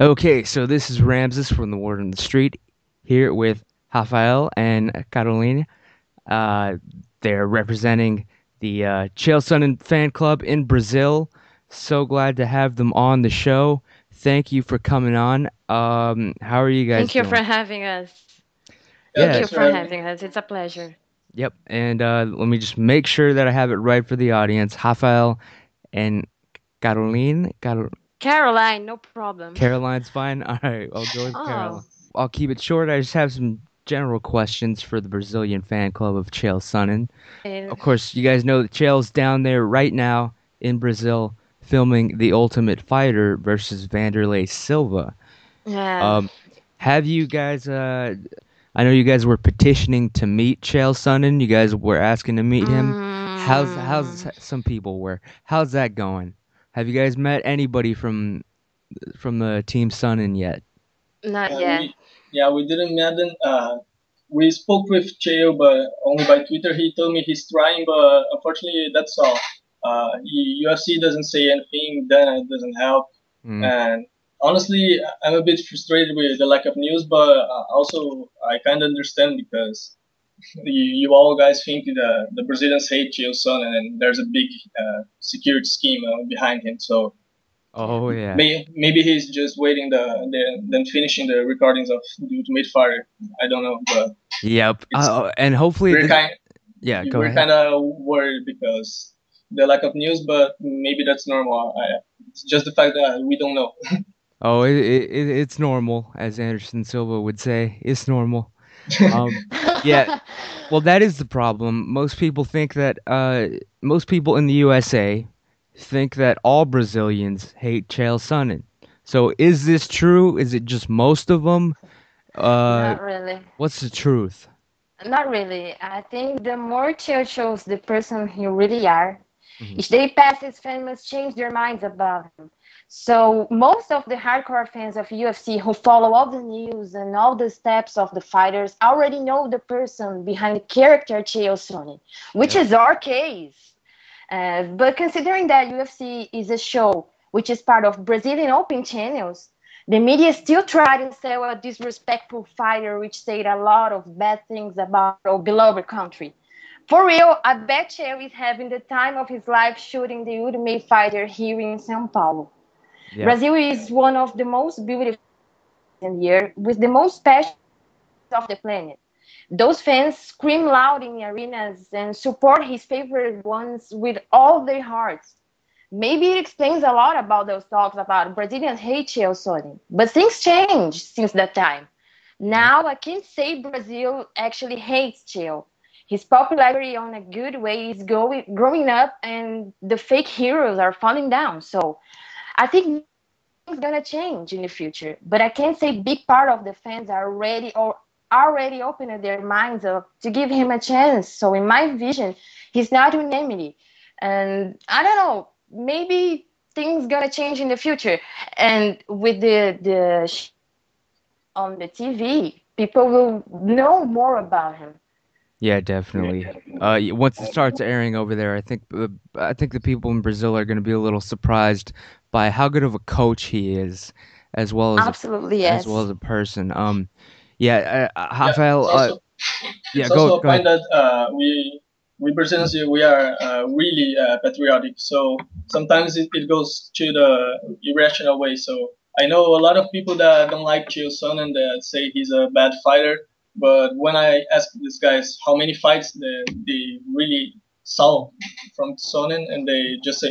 Okay, so this is Ramses from the Word on the Street here with Raphael and Carolina. Uh, they're representing the Chael Sonnen fan club in Brazil. So glad to have them on the show. Thank you for coming on. How are you guys Thank you for doing? having us. Yeah, Thank Yeah, you thanks for for having me. having us. It's a pleasure. yep. And let me just make sure that I have it right for the audience. Raphael and Caroline, no problem. Caroline's fine. All right, I'll go with Oh, Caroline. I'll keep it short. I just have some general questions for the Brazilian fan club of Chael Sonnen. eh, Of course, you guys know that Chael's down there right now in Brazil filming The Ultimate Fighter versus Wanderlei Silva. yeah. Um, have you guys? I know you guys were petitioning to meet Chael Sonnen. You guys were asking to meet him. How's Mm, some people were? How's that going? Have you guys met anybody from the team Sonnen yet? not Uh, yet. we we didn't met them. We spoke with Chael, but only by Twitter. He told me he's trying, but unfortunately, that's all. UFC doesn't say anything, then it doesn't help. Mm. And honestly, I'm a bit frustrated with the lack of news, but also I kind of understand because you all guys think the Brazilians hate Chael Sonnen, and there's a big security scheme behind him. So Oh yeah. maybe he's just waiting then finishing the recordings of the Ultimate Fighter. I don't know, but Yep. it's And hopefully we're this. kind Yeah. Go we're ahead. kind of worried because the lack of news, but maybe that's normal. It's just the fact that we don't know. Oh, it's normal, as Anderson Silva would say. It's normal. Um. Yeah. Well, that is the problem. Most people in the USA think that all Brazilians hate Chael Sonnen. So is this true? Is it just most of them? Uh, Not really. what's the truth? Not really. I think the more Cheo shows the person he really are, Mhm. each day passes, fans must change their minds about him. So most of the hardcore fans of UFC who follow all the news and all the steps of the fighters already know the person behind the character Chael Sonnen, which Yep. is our case. But considering that UFC is a show which is part of Brazilian open channels, the media still try to sell a disrespectful fighter which said a lot of bad things about our beloved country. For real, I bet Chael is having the time of his life shooting the Ultimate Fighter here in São Paulo. Yep. Brazil is one of the most beautiful in the year with the most passion of the planet. Those fans scream loud in arenas and support his favorite ones with all their hearts. Maybe it explains a lot about those talks about Brazilians hate Chael Sonnen. But things changed since that time. Yep. Now I can't say Brazil actually hates Chael. His popularity on a good way is growing up and the fake heroes are falling down. So I think things gonna change in the future. But I can't say big part of the fans are ready or already opened their minds up to give him a chance. So in my vision, he's not unanimity. And I don't know, maybe things gonna change in the future. And with the on the TV, people will know more about him. Yeah, definitely. Once it starts airing over there, I think the people in Brazil are going to be a little surprised by how good of a coach he is, as well as Absolutely, as well yes. as a person. Yeah, Yeah, Rafael. Yeah, it's also a go point ahead. that we Brazilians we are really patriotic. So sometimes it goes to the irrational way. So I know a lot of people that don't like Chael Sonnen that say he's a bad fighter. But when I ask these guys how many fights they really saw from Sonnen, and they just say,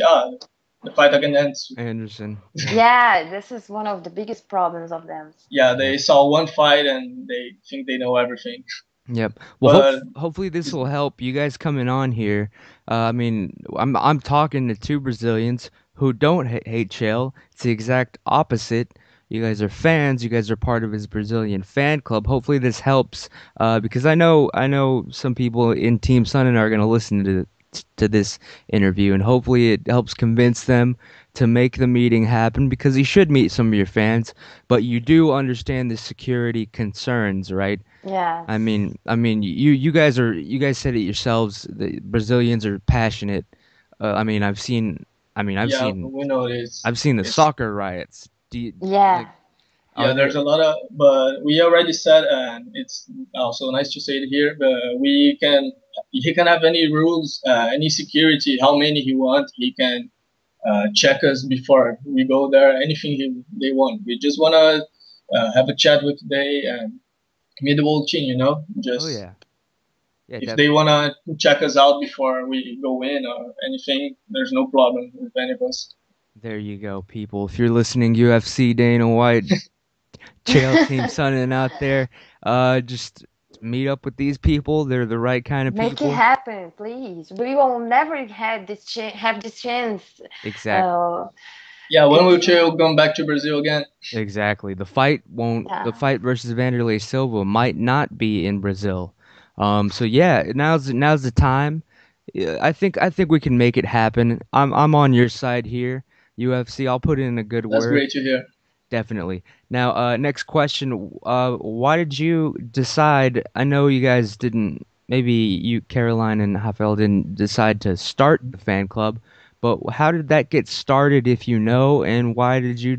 the fight against Anderson. Yeah, this is one of the biggest problems of them. yeah, Yeah. they saw one fight and they think they know everything. Yep. Well, But hopefully this will help you guys coming on here. I mean, I'm talking to two Brazilians who don't hate Chael. It's the exact opposite. You guys are fans. You guys are part of his Brazilian fan club. Hopefully this helps, because I know some people in Team Sun are going to listen to this interview, and hopefully it helps convince them to make the meeting happen. Because you should meet some of your fans, but you do understand the security concerns, right? Yes. You guys said it yourselves. The Brazilians are passionate. I mean, yeah, I've we know seen the it's soccer riots. Do you, like Yeah. Yeah, Are there's there? a lot of, but we already said, and it's also nice to say it here. But he can have any rules, any security, how many he wants. He can check us before we go there. Anything they want. We just wanna have a chat with they and meet the whole team. Oh Just yeah, yeah, if they wanna check us out before we go in or anything, there's no problem with any of us. there you go, people. If you're listening, UFC Dana White, Chael Team Sonnen out there, just meet up with these people. They're the right kind of Make it people. happen, please. We will never have this chance. Exact, Uh, Yeah, when will it's Chael come back to Brazil again? exactly. The fight won't. The yeah. fight versus Wanderlei Silva might not be in Brazil. So yeah, now's the time. Yeah, I think we can make it happen. I'm on your side here, UFC. I'll put in a good That's word. great to hear. Definitely. Now, next question. Why did you decide? I know you guys didn't. Maybe you, Caroline and Raphael, didn't decide to start the fan club, but how did that get started, if you know? And why did you?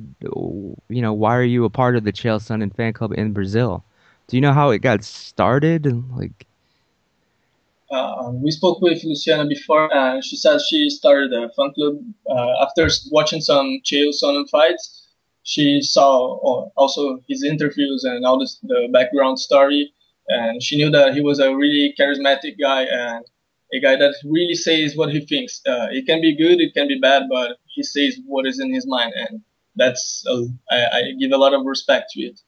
Why are you a part of the Chael Sonnen fan club in Brazil? Do you know how it got started? Like, We spoke with Luciana before, and she said she started a fan club after watching some Chael Sonnen fights. She saw also his interviews and all the background story, and she knew that he was a really charismatic guy and a guy that really says what he thinks. It can be good, it can be bad, but he says what is in his mind, and I give a lot of respect to it.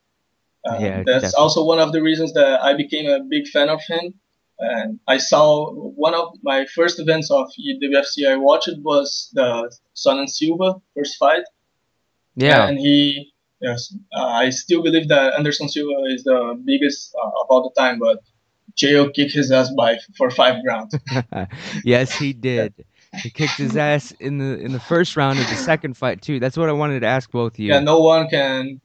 yeah, That's definitely. also one of the reasons that I became a big fan of him. And I saw one of my first events of the UFC I watched was the Son and Silva first fight, Yeah. and yes, I still believe that Anderson Silva is the biggest of all the time, but Chael kicked his ass for 5 rounds. Yes, he Yeah, did. He kicked his ass in the first round of the second fight too. That's what I wanted to ask both of yeah, you. no one can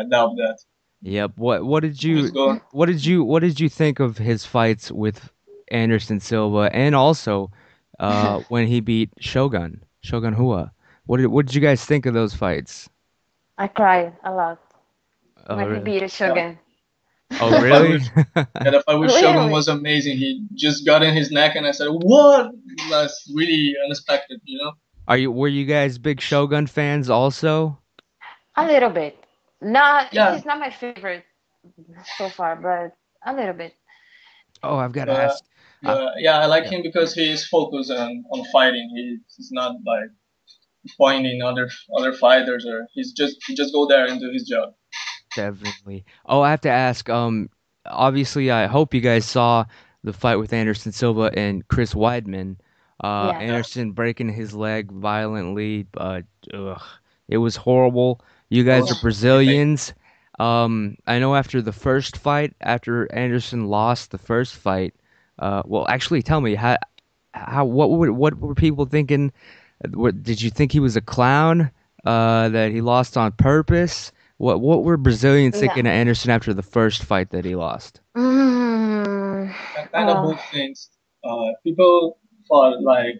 doubt that. Yep. What did you Just go. what did you think of his fights with Anderson Silva and also when he beat Shogun Hua? What did you guys think of those fights? I cried a lot Oh when he really? beat a Yeah, Shogun. Oh the fight really? with Yeah, the fight with Shogun Really? was amazing. He just got in his neck, and I said, "What?" That's really unexpected. Were you guys big Shogun fans also? A little bit. Not, Yeah, he's not my favorite so far, but a little bit. Oh, I've got to but ask. Uh, yeah, I like yeah, him because he is focused on fighting. He's not like pointing other fighters, or he just go there and do his job. definitely. Oh, I have to ask. Obviously, I hope you guys saw the fight with Anderson Silva and Chris Weidman. Yeah. Yeah, Anderson breaking his leg violently. Ugh, it was horrible. You that guys are was horrific. Brazilians. I know after the first fight, after Anderson lost the first fight. Well, actually, tell me what were people thinking? Did you think he was a clown? That he lost on purpose? What were Brazilians No. thinking of Anderson after the first fight that he lost? Mm, Kind of both things. People thought like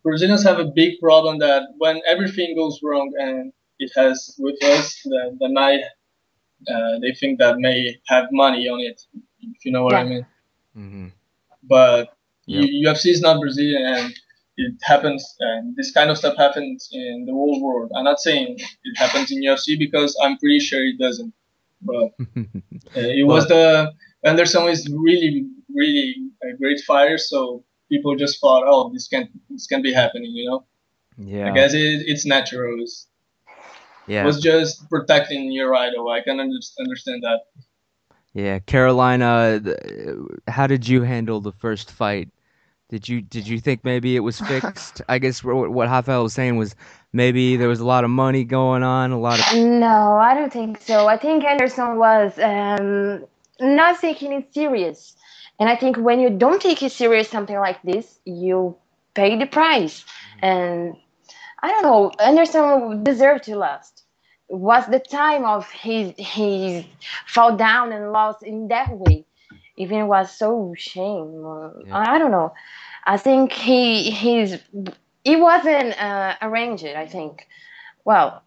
Brazilians have a big problem that when everything goes wrong, and it has with us, the night they think that may have money on it, if you know what I yeah. mean. Hmm. But Yep. UFC is not Brazilian, and it happens, and this kind of stuff happens in the whole world. I'm not saying it happens in UFC because I'm pretty sure it doesn't. But it was Well, the Anderson is really, really a great fighter, so people just thought, oh, this can be happening. I yeah, guess it's natural. yeah, Was just protecting your idol. I can understand that. yeah. Carolina, how did you handle the first fight? Did you think maybe it was fixed? I guess what Rafael was saying was maybe there was a lot of money going on, a lot of. No, I don't think so. I think Anderson was not taking it serious. And I think when you don't take it serious, something like this, you pay the price. And I don't know, Anderson deserved to last. Was the time of his fall down and lost in that way? Even it was so shame. Yeah. I don't know. I think he wasn't arranged. I think. Well,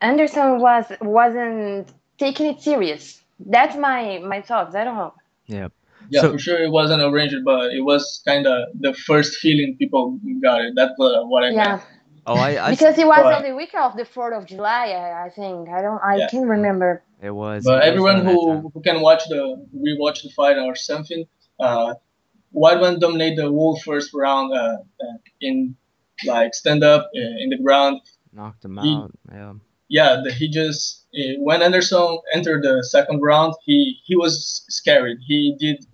Anderson wasn't taking it serious. That's my thoughts. I don't know. Yeah. Yeah, So for sure it wasn't arranged, but it was kind of the first feeling people got it. That's what I meant. Yeah, oh, because it was on But the week of the 4th of July. I think I yeah, can't remember. but it was everyone around that time. who can rewatch the fight or something, Whiteman dominated the whole first round in like stand up in the ground. Knocked him He out. Yeah. he just when Anderson entered the second round, he was scared. He did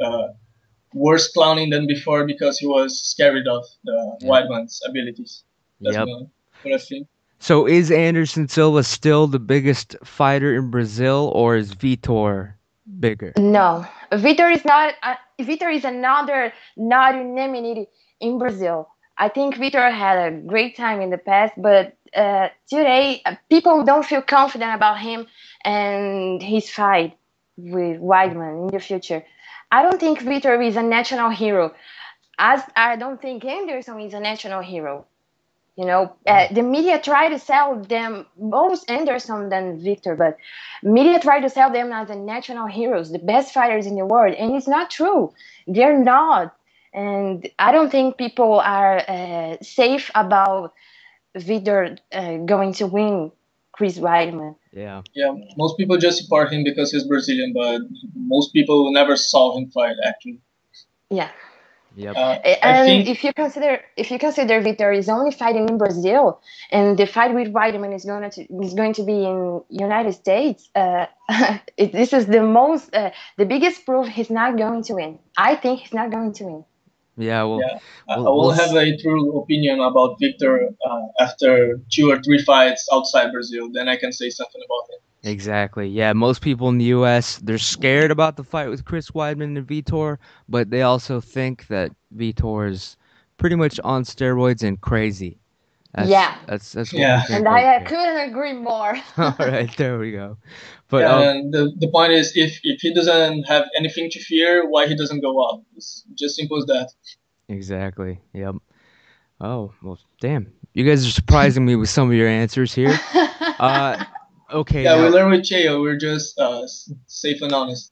worse clowning than before because he was scared of the Yep. Whiteman's abilities. That's Yep. what I think. So is Anderson Silva still the biggest fighter in Brazil, or is Vitor bigger? No, Vitor is not. Vitor is another not unanimity in Brazil. I think Vitor had a great time in the past, but today people don't feel confident about him and his fight with Weidman in the future. I don't think Vitor is a national hero, as I don't think Anderson is a national hero. You know, the media try to sell them most Anderson than Victor, but media try to sell them as the national heroes, the best fighters in the world, and it's not true. They're not, and I don't think people are safe about Victor going to win Chris Weidman. Yeah. Yeah, most people just support him because he's Brazilian, but most people never saw him fight actually. Yeah. Yep. I And think if you consider Victor is only fighting in Brazil, and the fight with Weidman is going to be in United States, this is the biggest proof he's not going to win. I think he's not going to win. Yeah. Well. yeah, I We'll, will we'll have a true opinion about Victor after 2 or 3 fights outside Brazil. Then I can say something about him. Exactly. Yeah, most people in the U.S. they're scared about the fight with Chris Weidman and Vitor, but they also think that Vitor is pretty much on steroids and crazy. Yeah. That's what we Yeah, think And over I here. couldn't agree more. All right, there we go. But yeah. And the point is, if he doesn't have anything to fear, why he doesn't go out? It's just simple as that. exactly. Yep. Oh well, damn. You guys are surprising me with some of your answers here. Okay. Yeah, we Now, learn with Chael. We're just safe and honest,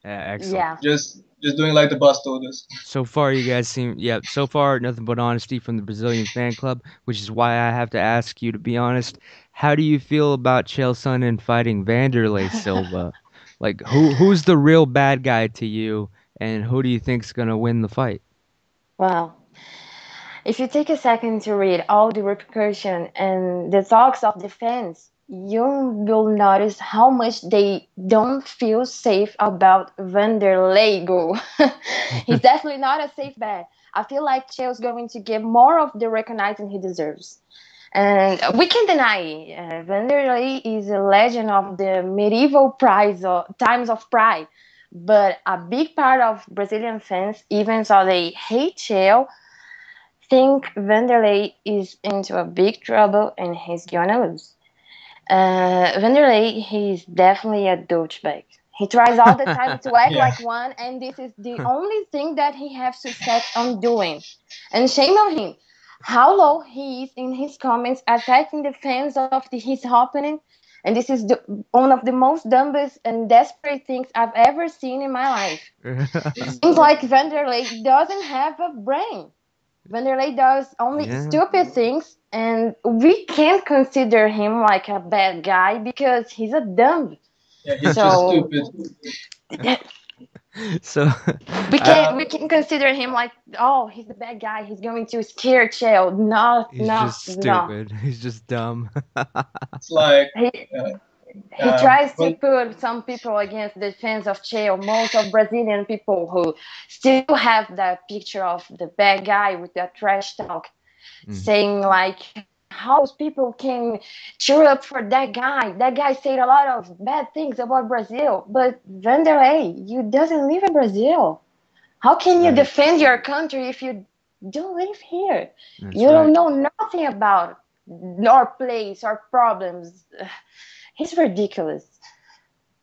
excellent. Yeah. just doing like the boss told us. So far, you guys seem, yeah, so far, nothing but honesty from the Brazilian fan club, which is why I have to ask you to be honest. How do you feel about Chael Sonnen fighting Wanderlei Silva? Like, who's the real bad guy to you, and who do you think's gonna win the fight? Well, if you take a second to read all the repercussion and the talks of the fans, you will notice how much they don't feel safe about Wanderlei. He's definitely not a safe bet. I feel like Chael's going to get more of the recognition he deserves. And we can deny Wanderlei is a legend of the medieval times of pride. But a big part of Brazilian fans, even though they hate Chael, think Wanderlei is into a big trouble and he's gonna lose. Wanderlei, he's definitely a douchebag. He tries all the time to act Yeah. like one, and this is the only thing that he has success on doing. And shame on him. How low he is in his comments attacking the fans of his opponent. And this is one of the most dumbest and desperate things I've ever seen in my life. It seems like Wanderlei doesn't have a brain. Wanderlei does only Yeah. stupid things, and we can't consider him like a bad guy because he's a dumb. Yeah, he's So- just stupid. So, We can consider him like, oh, he's the bad guy. He's going to scare Chael. No, he's no, just no. stupid. He's just dumb. It's like He tries to when- put some people against the fans of Chael. Most of Brazilian people who still have that picture of the bad guy with that trash talk, saying like, how people can cheer up for that guy. That guy said a lot of bad things about Brazil, but Wanderlei, you doesn't live in Brazil. How can you Right. defend your country if you don't live here? That's You right. don't know nothing about our place, our problems. He's ridiculous.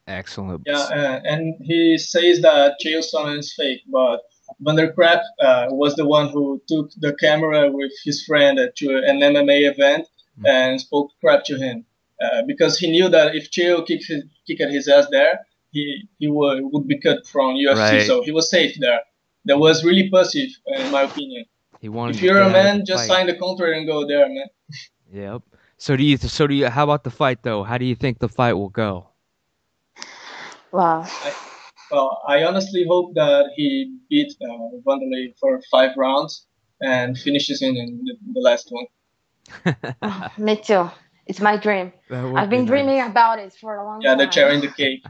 Excellent. and he says that Chael Sonnen is fake, but Vandercrap was the one who took the camera with his friend to an MMA event and spoke crap to him. because he knew that if Chael kicked his ass there, he would be cut from UFC, Right. so he was safe there. That was really passive, in my opinion. He wanted If to you're get a out of man, the just fight. sign the contract and go there, man. Yep. So do you how about the fight though? How do you think the fight will go? Wow. I honestly hope that he beat Wanderlei for 5 rounds and finishes in the last one. Oh, me too. It's my dream. That would I've be been dreaming nice. about it for a long Yeah, the time. cherry in the cake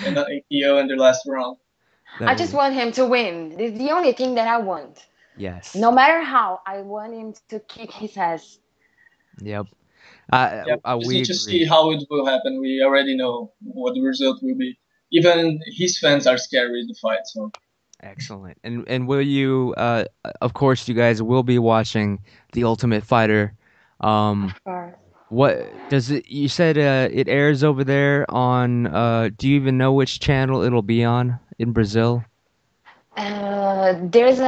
and the AKO in the last round. I That just would want him to win. It's the only thing that I want. yes. No matter how, I want him to kick his ass. Yep. Yeah, we just We need to see agree. how it will happen. We already know what the result will be. Even his fans are scared with the fight. So Excellent. And will you of course you guys will be watching The Ultimate Fighter. Um Of course. what does it you said it airs over there on do you even know which channel it'll be on in Brazil? There's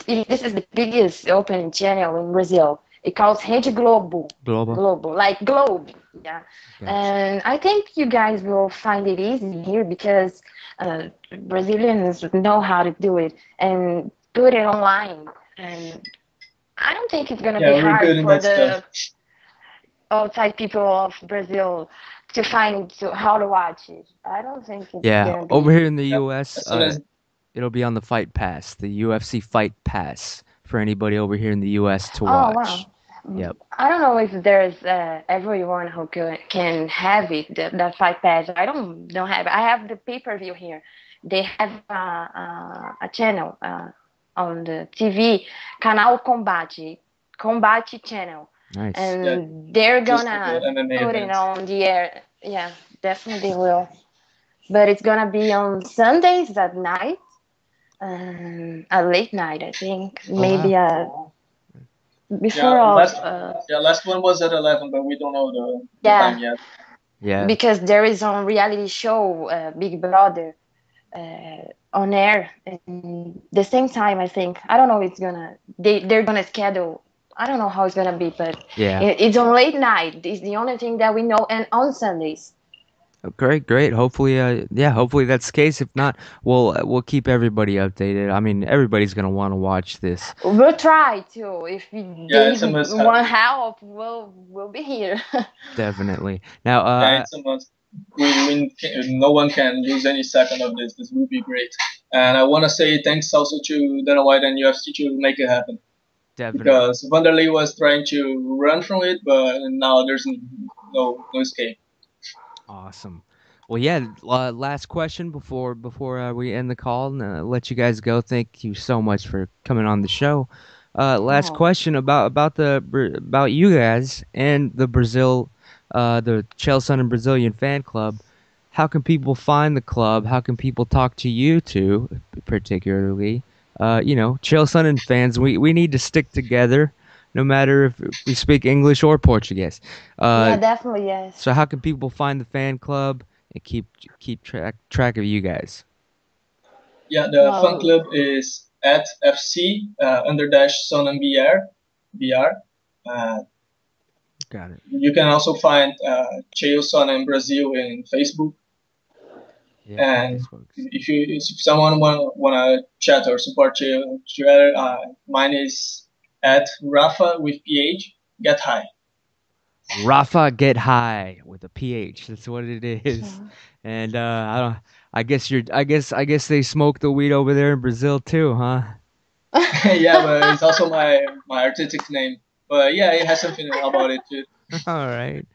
this is the biggest open channel in Brazil. It calls Rede Globo. Global? Globo, like globe. Yeah. Gotcha. And I think you guys will find it easy here because uh, Brazilians know how to do it and put it online. And I don't think it's gonna yeah, be we're hard good in for that stuff. the outside people of Brazil to find how to watch it. I don't think it's Yeah, gonna over be. here in the Yeah. US As soon as it'll be on the Fight Pass, the UFC Fight Pass for anybody over here in the US to Oh watch. wow. Yep. I don't know if there's everyone who can have it, that fight pass. I don't have it. I have the pay-per-view here. They have a channel on the TV, Canal Combate channel, Nice. yeah, and they're just for gonna the MMA put it events. on the air. Yeah, definitely will. But it's gonna be on Sundays at night, a late night, I think, Oh maybe wow. Yeah, before of last one was at 11, but we don't know the time yeah, yet. Yeah. because there is on reality show Big Brother on air in the same time. I think I don't know. It's gonna they're gonna schedule. I don't know how it's gonna be, but Yeah. it's on late night. It's the only thing that we know, and on Sundays. Oh, great, great. Hopefully, yeah, hopefully that's the case. If not, we'll keep everybody updated. I mean, everybody's gonna want to watch this. We'll try to. If Yeah, they it's a must have. want help, we'll be here. Definitely. Now, Yeah, it's a must. No one can lose any second of this. This will be great. And I want to say thanks also to Dana White and UFC to make it happen. definitely Because Wanderlei was trying to run from it, but now there's no escape. awesome. Well, yeah. Last question before we end the call and let you guys go. Thank you so much for coming on the show. Last Oh, question about you guys and the Brazil, the Chael Sonnen Brazilian fan club. How can people find the club? How can people talk to you two, particularly? Chael Sonnen fans, we need to stick together, no matter if we speak English or Portuguese. yeah, Uh, definitely yes. so how can people find the fan club and keep track of you guys? Yeah, the fan Well, club is at FC under dash Sonnen BR. Uh, Got it. you can also find Chael Sonnen Brazil in Facebook. Yeah, And Facebook's. if someone wanna chat or support together, mine is at Rafa with PH. Get high. Rafa get high with a PH. That's what it is. And I don't. I guess you're. I guess they smoke the weed over there in Brazil too, huh? Yeah, but it's also my artistic name. But yeah, it has something about it too. All right.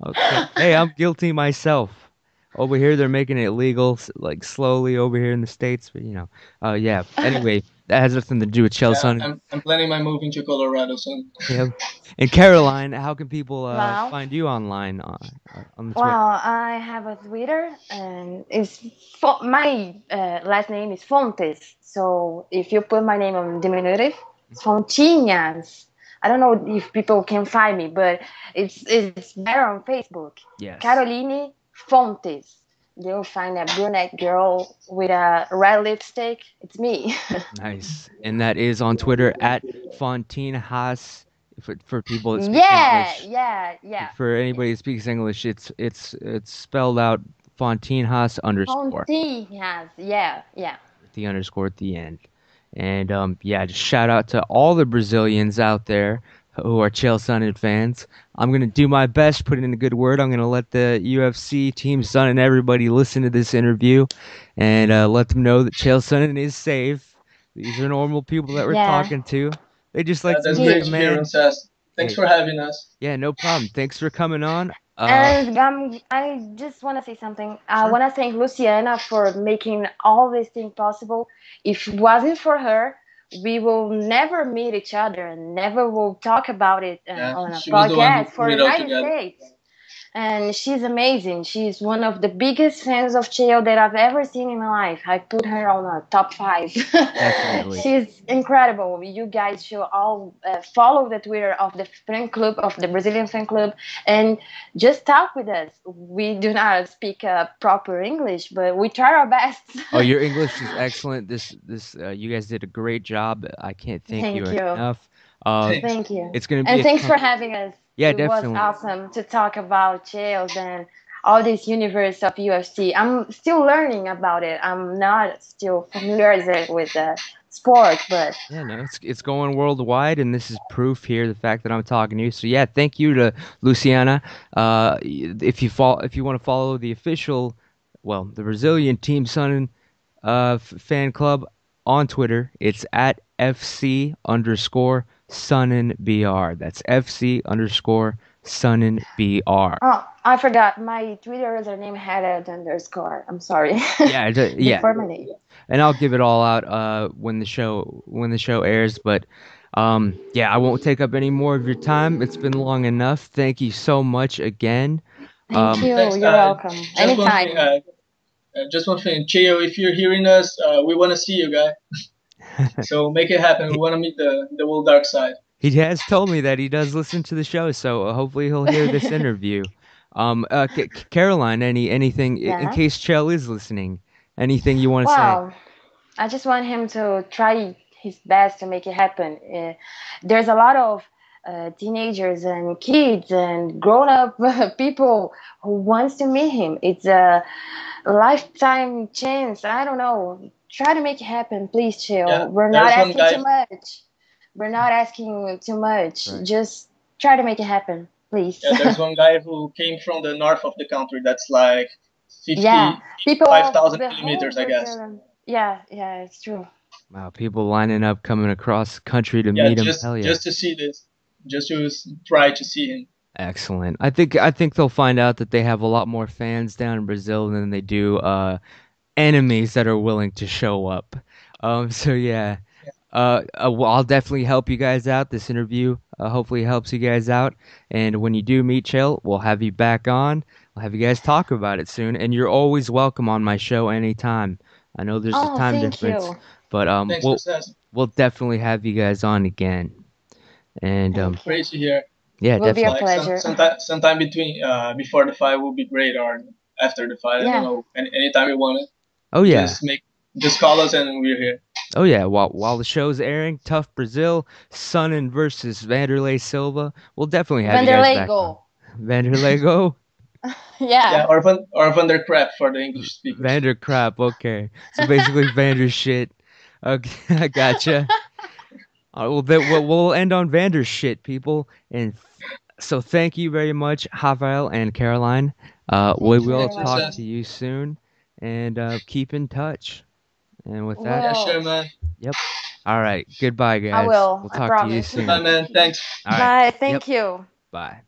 Okay. Hey, I'm guilty myself. Over here, they're making it legal, like slowly over here in the States, but yeah. Anyway, that has nothing to do with Yeah, Chelsea. I'm planning my moving to Colorado soon. Yeah. And Caroline, how can people well, find you online on the Twitter? well, I have a Twitter, and my last name is Fontes. So if you put my name on diminutive, it's Fontinhas. I don't know if people can find me, but it's better on Facebook. Yes. Caroline Fontes. You'll find a brunette girl with a red lipstick. It's me. Nice. And that is on Twitter at Fontinhas For people that speak Yeah, English. yeah, yeah. For anybody that speaks English, it's spelled out Fontinhas underscore. Fontinhas. Yeah, yeah. With the underscore at the end. And yeah, just shout out to all the Brazilians out there who are Chael Sonnen fans. I'm gonna do my best, put in a good word. I'm gonna let the UFC team Son and everybody listen to this interview, and let them know that Chael Sonnen is safe. These are normal people that we're Yeah. talking to. They just like to That's meet great the to hear, man. Ramses. Thanks Hey, for having us. yeah, no problem. Thanks for coming on. And I just want to say something. I Sure. want to thank Luciana for making all this thing possible. If it wasn't for her, we will never meet each other and never will talk about it Yeah, on a she was the one who podcast put for it all United together. States. And she's amazing. She's one of the biggest fans of Chael that I've ever seen in my life. I put her on a top 5. Definitely. She's incredible. You guys should all follow the Twitter of the fan club, of the Brazilian fan club, and just talk with us. We do not speak proper English, but we try our best. Oh, your English is excellent. This you guys did a great job. I can't thank you Thank you. enough. Thanks. Thank you. It's gonna be And a thanks for having us. yeah, It was definitely. awesome to talk about jails and all this universe of UFC. I'm still learning about it. I'm not still familiar with the sport, but Yeah, no, it's going worldwide, and this is proof here the fact that I'm talking to you. So yeah, thank you to Luciana. If you want to follow the official, well, the Brazilian Team Sun fan club on Twitter, it's at FC underscore SunnenBR. That's FC underscore SunnenBR. oh, I forgot my Twitter username had an underscore. I'm sorry. Yeah, yeah, Before my name. and I'll give it all out when the show airs. But yeah, I won't take up any more of your time. It's been long enough. Thank you so much again. Thank you. Thanks. You're welcome. Just one thing. Anytime. Just one thing, Chael, if you're hearing us, we want to see you, guy. So make it happen. We want to meet the whole dark side. He has told me that he does listen to the show, so hopefully he'll hear this interview. Caroline, anything in Yeah. case Chael is listening? Anything you want to say? Wow. I just want him to try his best to make it happen. There's a lot of teenagers and kids and grown-up people who wants to meet him. It's a lifetime chance. I don't know. Try to make it happen, please, Chill. Yeah, We're not there's one asking guy. too much. We're not asking too much. Right. Just try to make it happen, please. Yeah, there's one guy who came from the north of the country. That's like 50, Yeah, people 5,000 the kilometers, whole I guess. Brazilian- Yeah, yeah, it's true. Wow, people lining up coming across the country to Yeah, meet him. just Hell yeah. just to see this, just to try to see him. Excellent. I think they'll find out that they have a lot more fans down in Brazil than they do enemies that are willing to show up. So yeah. Well, I'll definitely help you guys out. This interview hopefully helps you guys out. And when you do meet Chael, we'll have you back on. I'll have you guys talk about it soon. And you're always welcome on my show anytime. I know there's a Oh, time thank difference, you. but Thanks, we'll Ramses. definitely have you guys on again. And Thank you. Great to hear. yeah, Will be a definitely. Like pleasure. sometime between before the fight will be great, or after the fight. I Yeah. don't know. Anytime you want it, Oh yeah. just call us and we're here. Oh yeah, while the show's airing, Tough Brazil, Sonnen versus Wanderlei Silva. We'll definitely have you guys Wanderlei back on. go. Wanderlei go? Yeah, Yeah. or Vandercrap for the English speakers. Vander crap, okay. So basically Vander shit. Okay, I gotcha. We'll end on Vander shit, people. And so thank you very much, Raphael and Caroline. We Thank you will very Thanks, much. talk Ramses. to you soon. And keep in touch. And with Well, that, Yeah, sure, man. all right. Goodbye, guys. I will. We'll I talk to you promise. soon. Bye, man. Thanks. All right. Bye. Thank you. Bye.